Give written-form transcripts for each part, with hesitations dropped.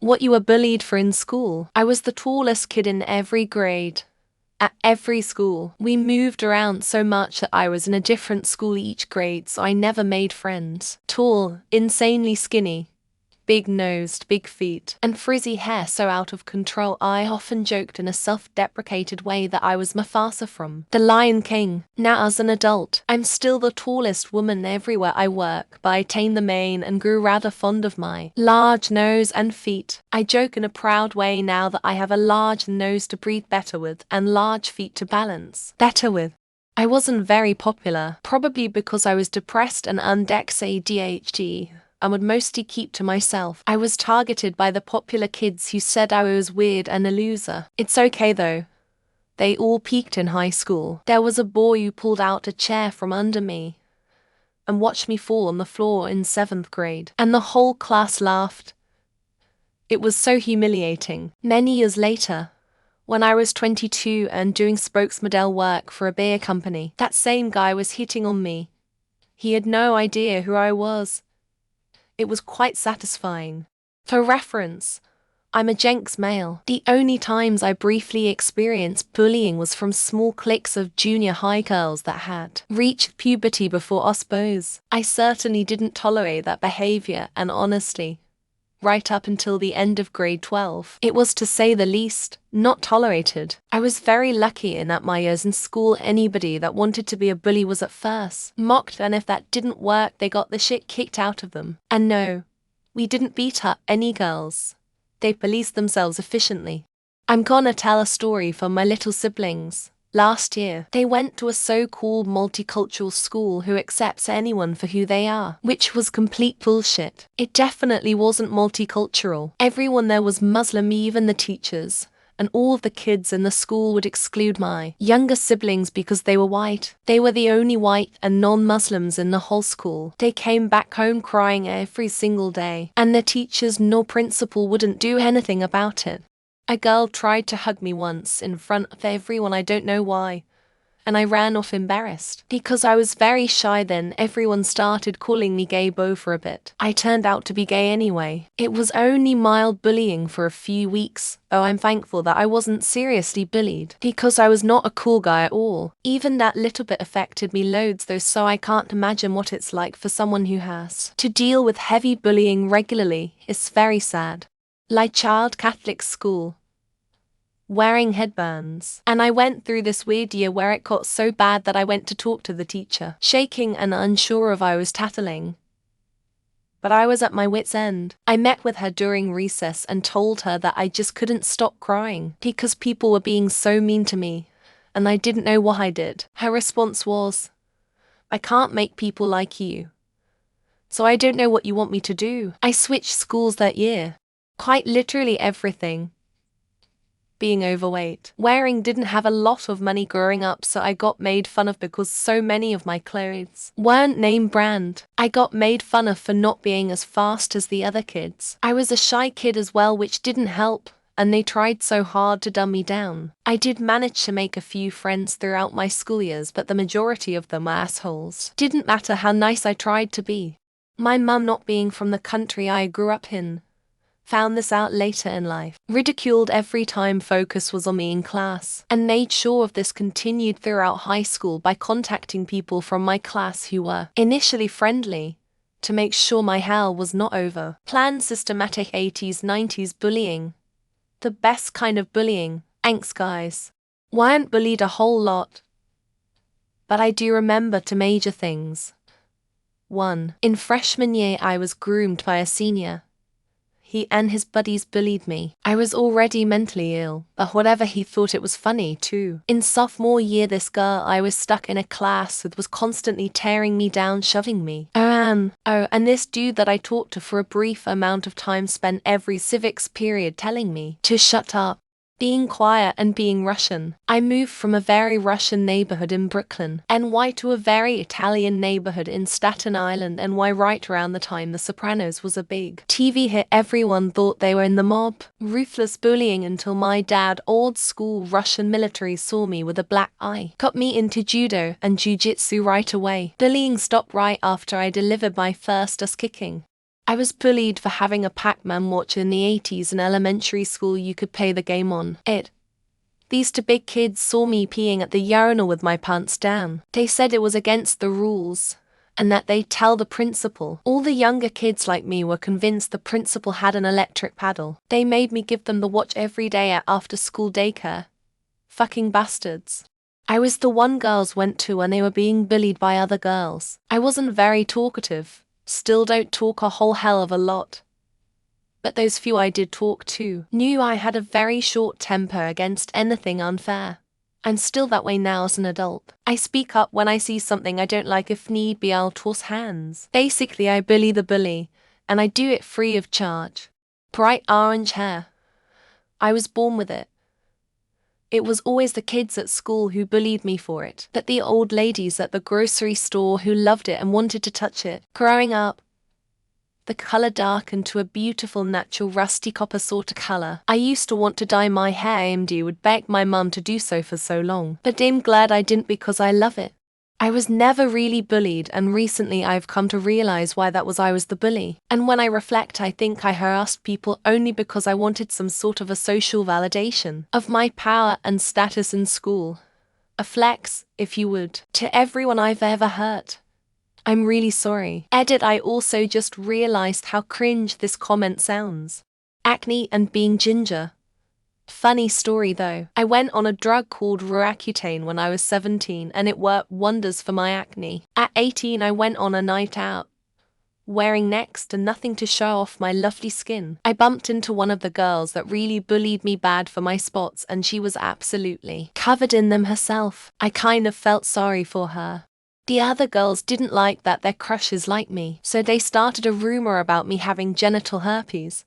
What you were bullied for in school? I was the tallest kid in every grade. At every school, we moved around so much that I was in a different school each grade, so I never made friends. Tall, insanely skinny, big-nosed, big feet, and frizzy hair so out of control. I often joked in a self-deprecated way that I was Mufasa from The Lion King. Now as an adult, I'm still the tallest woman everywhere I work, but I tamed the mane and grew rather fond of my large nose and feet. I joke in a proud way now that I have a large nose to breathe better with and large feet to balance better with. I wasn't very popular, probably because I was depressed and ADHD. I would mostly keep to myself. I was targeted by the popular kids who said I was weird and a loser. It's okay though. They all peaked in high school. There was a boy who pulled out a chair from under me and watched me fall on the floor in 7th grade, and the whole class laughed. It was so humiliating. Many years later, when I was 22 and doing spokesmodel work for a beer company, that same guy was hitting on me. He had no idea who I was. It was quite satisfying. For reference, I'm a Jenks male. The only times I briefly experienced bullying was from small cliques of junior high girls that had reached puberty before us boys. I certainly didn't tolerate that behavior, and honestly, right up until the end of grade 12, it was, to say the least, not tolerated. I was very lucky in that my years in school, anybody that wanted to be a bully was at first mocked, and if that didn't work, they got the shit kicked out of them. And no, we didn't beat up any girls. They policed themselves efficiently. I'm gonna tell a story from my little siblings. Last year, they went to a so-called multicultural school who accepts anyone for who they are, which was complete bullshit. It definitely wasn't multicultural. Everyone there was Muslim, even the teachers, and all of the kids in the school would exclude my younger siblings because they were white. They were the only white and non-Muslims in the whole school. They came back home crying every single day, and the teachers nor principal wouldn't do anything about it. A girl tried to hug me once in front of everyone, I don't know why, and I ran off embarrassed. Because I was very shy then, everyone started calling me gay bo for a bit. I turned out to be gay anyway. It was only mild bullying for a few weeks. Oh, I'm thankful that I wasn't seriously bullied, because I was not a cool guy at all. Even that little bit affected me loads though, so I can't imagine what it's like for someone who has to deal with heavy bullying regularly. It's very sad. Like child Catholic school, wearing headbands. And I went through this weird year where it got so bad that I went to talk to the teacher, shaking and unsure if I was tattling. But I was at my wit's end. I met with her during recess and told her that I just couldn't stop crying because people were being so mean to me, and I didn't know what I did. Her response was, "I can't make people like you, so I don't know what you want me to do." I switched schools that year. Quite literally everything. Being overweight. Didn't have a lot of money growing up, so I got made fun of because so many of my clothes weren't name brand. I got made fun of for not being as fast as the other kids. I was a shy kid as well, which didn't help, and they tried so hard to dumb me down. I did manage to make a few friends throughout my school years, but the majority of them were assholes. Didn't matter how nice I tried to be. My mum, not being from the country I grew up in, found this out later in life, ridiculed every time focus was on me in class, and made sure of this continued throughout high school by contacting people from my class who were initially friendly to make sure my hell was not over. Planned systematic 80s 90s bullying. The best kind of bullying. Thanks guys. Weren't bullied a whole lot, but I do remember two major things. 1. In freshman year I was groomed by a senior. He and his buddies bullied me. I was already mentally ill, but whatever, he thought it was funny too. In sophomore year, this girl I was stuck in a class with was constantly tearing me down, shoving me. And this dude that I talked to for a brief amount of time spent every civics period telling me to shut up, being quiet and being Russian. I moved from a very Russian neighborhood in Brooklyn, NY, to a very Italian neighborhood in Staten Island, NY, right around the time The Sopranos was a big TV hit. Everyone thought they were in the mob. Ruthless bullying until my dad, old school Russian military, saw me with a black eye, got me into judo and jujitsu right away. Bullying stopped right after I delivered my first ass kicking. I was bullied for having a Pac-Man watch in the 80s in elementary school you could play the game on it. These two big kids saw me peeing at the urinal with my pants down. They said it was against the rules, and that they'd tell the principal. All the younger kids like me were convinced the principal had an electric paddle. They made me give them the watch every day at after-school daycare. Fucking bastards. I was the one girls went to when they were being bullied by other girls. I wasn't very talkative, still don't talk a whole hell of a lot. But those few I did talk to knew I had a very short temper against anything unfair. I'm still that way now as an adult. I speak up when I see something I don't like. If need be, I'll toss hands. Basically, I bully the bully, and I do it free of charge. Bright orange hair. I was born with it. It was always the kids at school who bullied me for it, but the old ladies at the grocery store who loved it and wanted to touch it. Growing up, the color darkened to a beautiful natural rusty copper sort of color. I used to want to dye my hair. AMD would beg my mum to do so for so long, but I'm glad I didn't because I love it. I was never really bullied, and recently I've come to realize why that was. I was the bully. And when I reflect, I think I harassed people only because I wanted some sort of a social validation of my power and status in school. A flex, if you would, to everyone I've ever hurt. I'm really sorry. Edit. I also just realized how cringe this comment sounds. Acne and being ginger. Funny story though. I went on a drug called Roaccutane when I was 17 and it worked wonders for my acne. At 18 I went on a night out, wearing next to nothing to show off my lovely skin. I bumped into one of the girls that really bullied me bad for my spots, and she was absolutely covered in them herself. I kind of felt sorry for her. The other girls didn't like that their crushes liked me, so they started a rumor about me having genital herpes.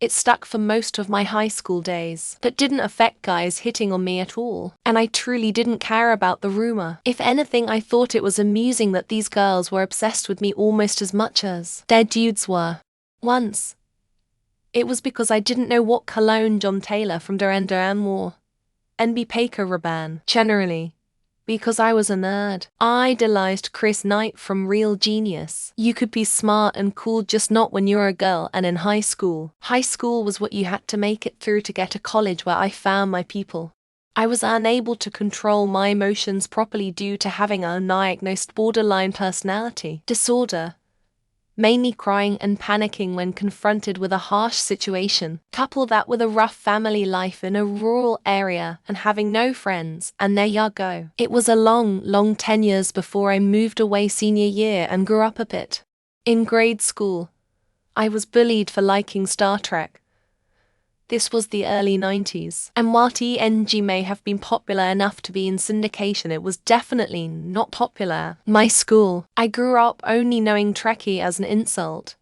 It stuck for most of my high school days, but didn't affect guys hitting on me at all, and I truly didn't care about the rumor. If anything, I thought it was amusing that these girls were obsessed with me almost as much as their dudes were. Once, it was because I didn't know what cologne John Taylor from Duran Duran wore. NB Paker Rabanne, generally. Because I was a nerd. I idolized Chris Knight from Real Genius. You could be smart and cool, just not when you're a girl and in high school. High school was what you had to make it through to get to college, where I found my people. I was unable to control my emotions properly due to having a undiagnosed borderline personality disorder. Mainly crying and panicking when confronted with a harsh situation. Couple that with a rough family life in a rural area and having no friends, and there you go. It was a long 10 years before I moved away senior year and grew up a bit. In grade school, I was bullied for liking Star Trek. This was the early 90s, and while TNG may have been popular enough to be in syndication, it was definitely not popular. My school. I grew up only knowing Trekkie as an insult.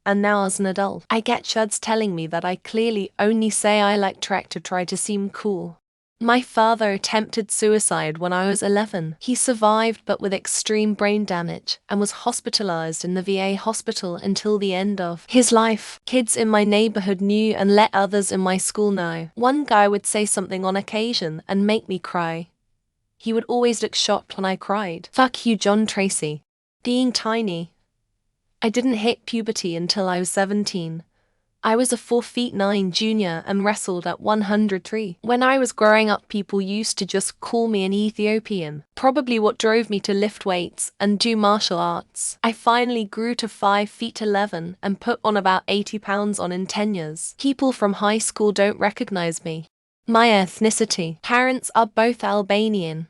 And now as an adult, I get chuds telling me that I clearly only say I like Trek to try to seem cool. My father attempted suicide when I was 11. He survived but with extreme brain damage and was hospitalized in the VA hospital until the end of his life. Kids in my neighborhood knew and let others in my school know. One guy would say something on occasion and make me cry. He would always look shocked when I cried. Fuck you, John Tracy. Being tiny. I didn't hit puberty until I was 17. I was a 4'9" junior and wrestled at 103. When I was growing up, people used to just call me an Ethiopian, probably what drove me to lift weights and do martial arts. I finally grew to 5'11" and put on about 80 pounds on in 10 years. People from high school don't recognize me. My ethnicity. Parents are both Albanian.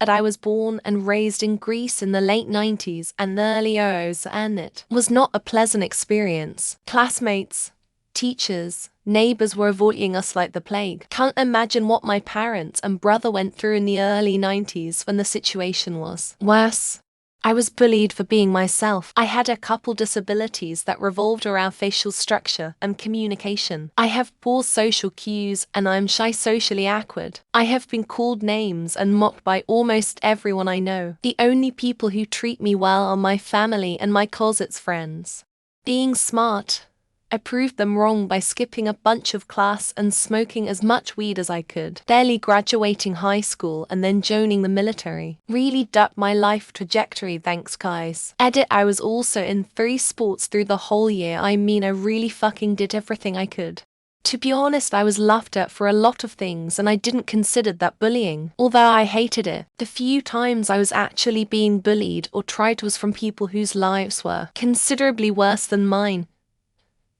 And I was born and raised in Greece in the late 90s and the early 00s, and it was not a pleasant experience. Classmates, teachers, neighbors were avoiding us like the plague. Can't imagine what my parents and brother went through in the early 90s when the situation was worse. I was bullied for being myself. I had a couple disabilities that revolved around facial structure and communication. I have poor social cues and I'm shy, socially awkward. I have been called names and mocked by almost everyone I know. The only people who treat me well are my family and my closet friends. Being smart. I proved them wrong by skipping a bunch of class and smoking as much weed as I could, barely graduating high school and then joining the military. Really ducked my life trajectory, thanks guys. Edit, I was also in 3 sports through the whole year. I mean, I really fucking did everything I could. To be honest, I was laughed at for a lot of things and I didn't consider that bullying, although I hated it. The few times I was actually being bullied or tried was from people whose lives were considerably worse than mine.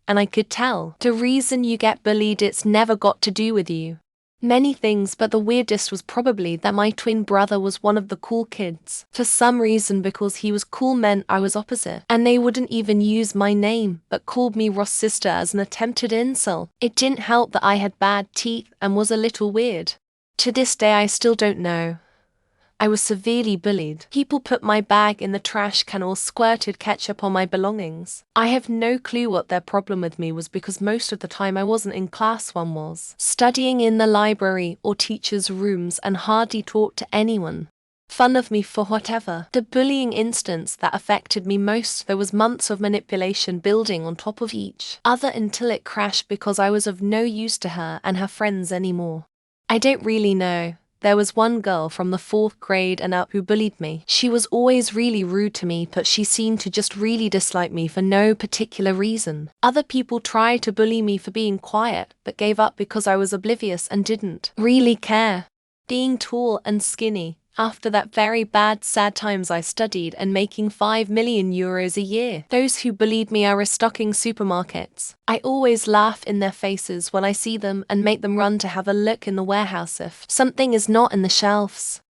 And I could tell, the reason you get bullied, it's never got to do with you. Many things, but the weirdest was probably that my twin brother was one of the cool kids. For some reason, because he was cool meant I was opposite. And they wouldn't even use my name, but called me Ross' sister as an attempted insult. It didn't help that I had bad teeth and was a little weird. To this day I still don't know. I was severely bullied. People put my bag in the trash can or squirted ketchup on my belongings. I have no clue what their problem with me was, because most of the time I wasn't in class. One was studying in the library or teachers' rooms and hardly talked to anyone. Fun of me for whatever. The bullying instance that affected me most, there was months of manipulation building on top of each other until it crashed because I was of no use to her and her friends anymore. I don't really know. There was one girl from the 4th grade and up who bullied me. She was always really rude to me, but she seemed to just really dislike me for no particular reason. Other people tried to bully me for being quiet, but gave up because I was oblivious and didn't really care. Being tall and skinny. After that very bad sad times I studied and making 5 million euros a year. Those who bullied me are restocking supermarkets. I always laugh in their faces when I see them and make them run to have a look in the warehouse if something is not in the shelves.